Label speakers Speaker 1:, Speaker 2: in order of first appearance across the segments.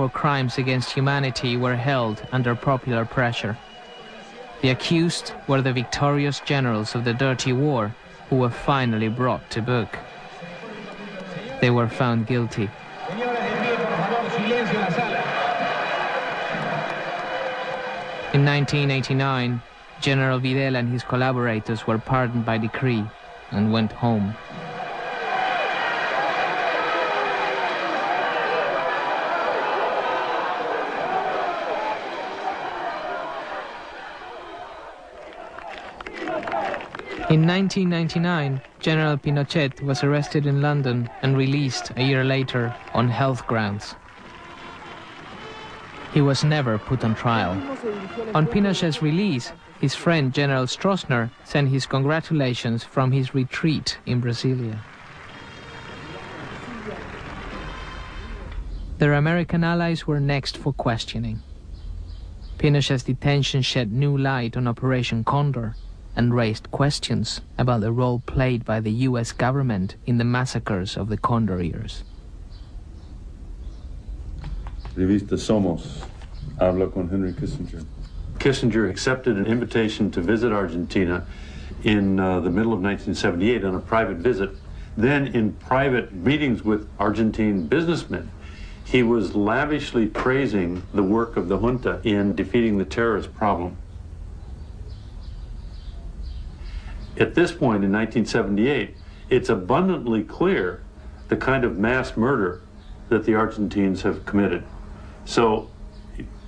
Speaker 1: for crimes against humanity were held under popular pressure. The accused were the victorious generals of the Dirty War, who were finally brought to book. They were found guilty. In 1989, General Videla and his collaborators were pardoned by decree and went home. In 1999, General Pinochet was arrested in London and released a year later on health grounds. He was never put on trial. On Pinochet's release, his friend General Stroessner sent his congratulations from his retreat in Brasilia. Their American allies were next for questioning. Pinochet's detention shed new light on Operation Condor and raised questions about the role played by the US government in the massacres of the Condor years.
Speaker 2: Revista Somos habla con Henry Kissinger. Kissinger accepted an invitation to visit Argentina in the middle of 1978 on a private visit. Then in private meetings with Argentine businessmen, he was lavishly praising the work of the junta in defeating the terrorist problem. At this point in 1978, it's abundantly clear the kind of mass murder that the Argentines have committed. So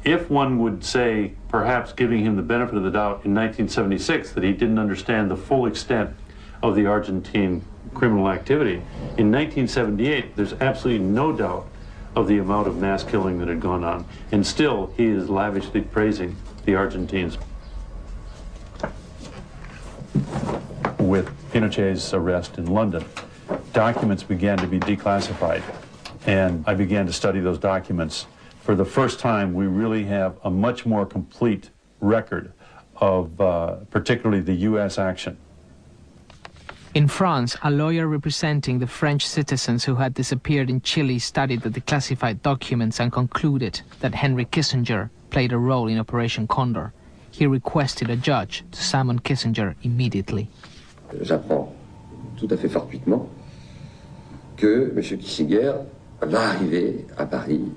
Speaker 2: if one would say, perhaps giving him the benefit of the doubt in 1976, that he didn't understand the full extent of the Argentine criminal activity, in 1978, there's absolutely no doubt of the amount of mass killing that had gone on. And still, he is lavishly praising the Argentines. With Pinochet's arrest in London, documents began to be declassified, and I began to study those documents. For the first time, we really have a much more complete record of particularly the U.S. action.
Speaker 1: In France, a lawyer representing the French citizens who had disappeared in Chile studied the declassified documents and concluded that Henry Kissinger played a role in Operation Condor. He requested a judge to summon Kissinger immediately.
Speaker 3: J'apprends tout à fait fortuitement que M. Kissinger va arriver à Paris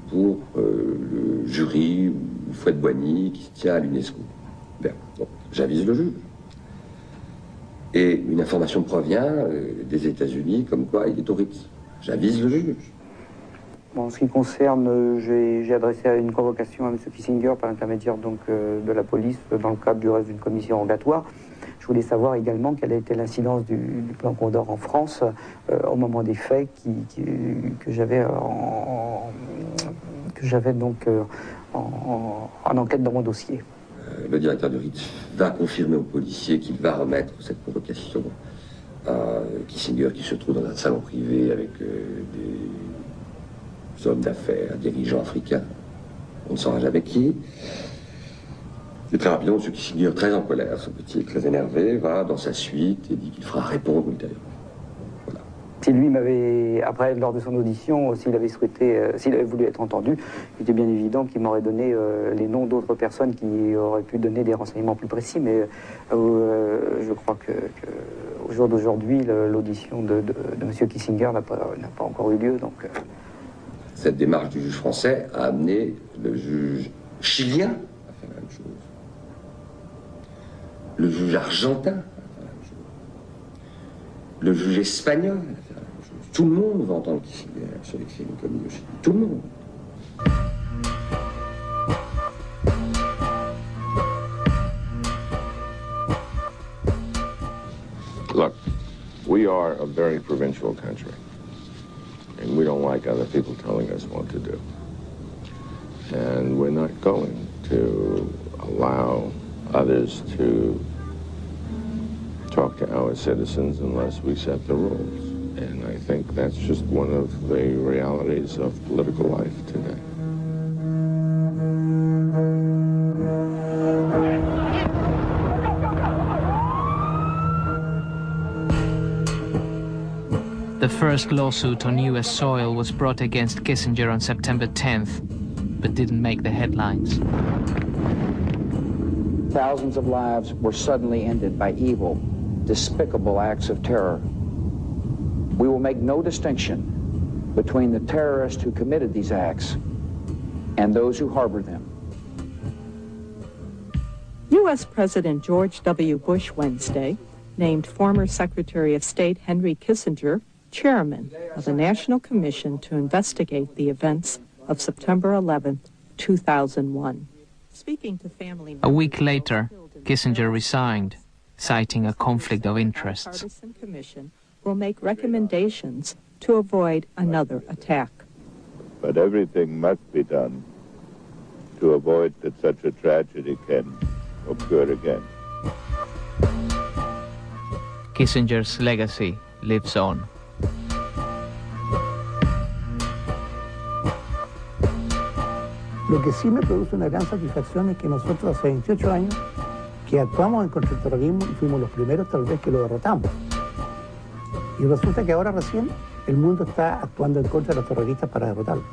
Speaker 3: pour le jury ou Fouette-Boigny qui se tient à l'UNESCO. Bien, bon, j'avise le juge. Et une information provient des États-Unis comme quoi il est au Ritz. J'avise le juge.
Speaker 4: Bon, en ce qui concerne, j'ai adressé une convocation à M. Kissinger par l'intermédiaire donc de la police dans le cadre du reste d'une commission rogatoire. Je voulais savoir également quelle a été l'incidence du plan Condor en France au moment des faits que j'avais donc en enquête dans mon dossier.
Speaker 3: Le directeur du Ritz va confirmer aux policiers qu'il va remettre cette convocation à Kissinger qui se trouve dans un salon privé avec des hommes d'affaires, dirigeants africains. On ne saura jamais qui. Et très rapidement, M. Kissinger, très en colère, ce petit est très énervé, va dans sa suite et dit qu'il fera répondre ultérieurement. Voilà.
Speaker 4: Si lui m'avait, après, lors de son audition, s'il avait souhaité, s'il avait voulu être entendu, il était bien évident qu'il m'aurait donné les noms d'autres personnes qui auraient pu donner des renseignements plus précis, mais je crois que au jour d'aujourd'hui, l'audition de M. Kissinger n'a pas encore eu lieu, donc...
Speaker 3: Cette démarche du juge français a amené le juge chilien à faire la même chose. Le juge argentin à faire la même chose. Le juge espagnol à faire la même chose. Tout le monde va entendre Kissinger sur les crimes commis au Chili. Tout le monde.
Speaker 5: Look, we are a very provincial country. And we don't like other people telling us what to do. And we're not going to allow others to talk to our citizens unless we set the rules. And I think that's just one of the realities of political life today.
Speaker 1: The first lawsuit on U.S. soil was brought against Kissinger on September 10th, but didn't make the headlines.
Speaker 6: Thousands of lives were suddenly ended by evil, despicable acts of terror. We will make no distinction between the terrorists who committed these acts and those who harbored them.
Speaker 7: U.S. President George W. Bush Wednesday named former Secretary of State Henry Kissinger chairman of the National Commission to investigate the events of September 11, 2001. Speaking to family members,
Speaker 1: a week later, Kissinger resigned, citing a conflict of interests.
Speaker 7: The Partisan Commission will make recommendations to avoid another attack.
Speaker 8: But everything must be done to avoid that such a tragedy can occur again.
Speaker 1: Kissinger's legacy lives on.
Speaker 9: Lo que sí me produce una gran satisfacción es que nosotros hace 28 años que actuamos en contra del terrorismo y fuimos los primeros tal vez que lo derrotamos. Y resulta que ahora recién el mundo está actuando en contra de los terroristas para derrotarlos.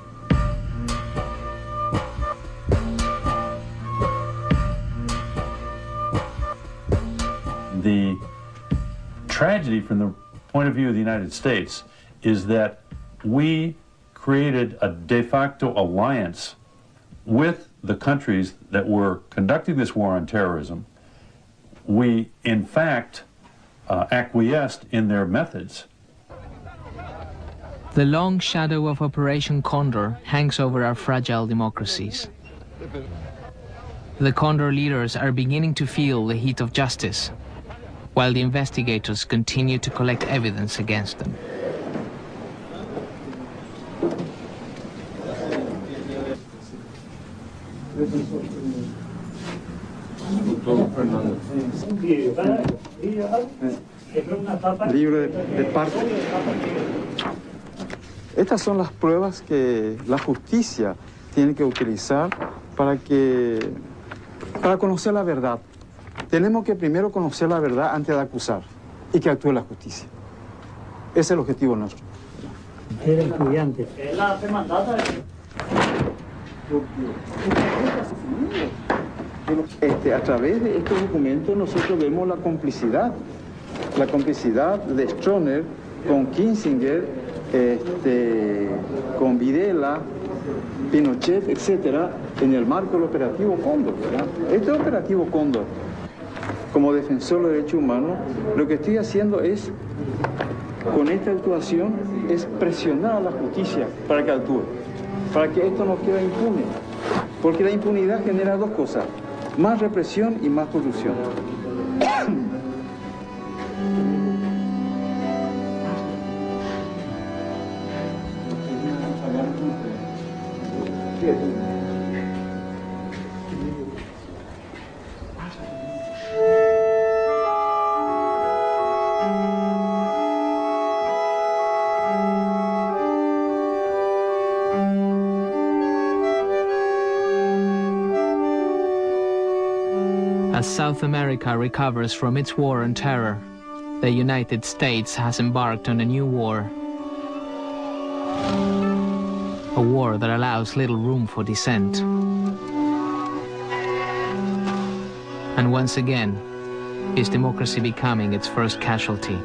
Speaker 2: The tragedy from the point of view of the United States is that we created a de facto alliance with the countries that were conducting this war on terrorism. We, in fact, acquiesced in their methods.
Speaker 1: The long shadow of Operation Condor hangs over our fragile democracies. The Condor leaders are beginning to feel the heat of justice, while the investigators continue to collect evidence against them.
Speaker 10: Libre de parte. Estas son las pruebas que la justicia tiene que utilizar para conocer la verdad. Tenemos que primero conocer la verdad antes de acusar y que actúe la justicia. Ese es el objetivo nuestro.
Speaker 9: Era estudiante.
Speaker 10: A través de estos documentos nosotros vemos la complicidad de Stroessner con Kissinger, con Videla, Pinochet, etcétera, en el marco del operativo Condor, ¿verdad? Este operativo Condor, como defensor de derechos humanos, lo que estoy haciendo es, con esta actuación, es presionar a la justicia para que actúe, para que esto no quede impune, porque la impunidad genera dos cosas: más represión y más corrupción.
Speaker 1: As South America recovers from its war on terror, the United States has embarked on a new war. A war that allows little room for dissent. And once again, is democracy becoming its first casualty?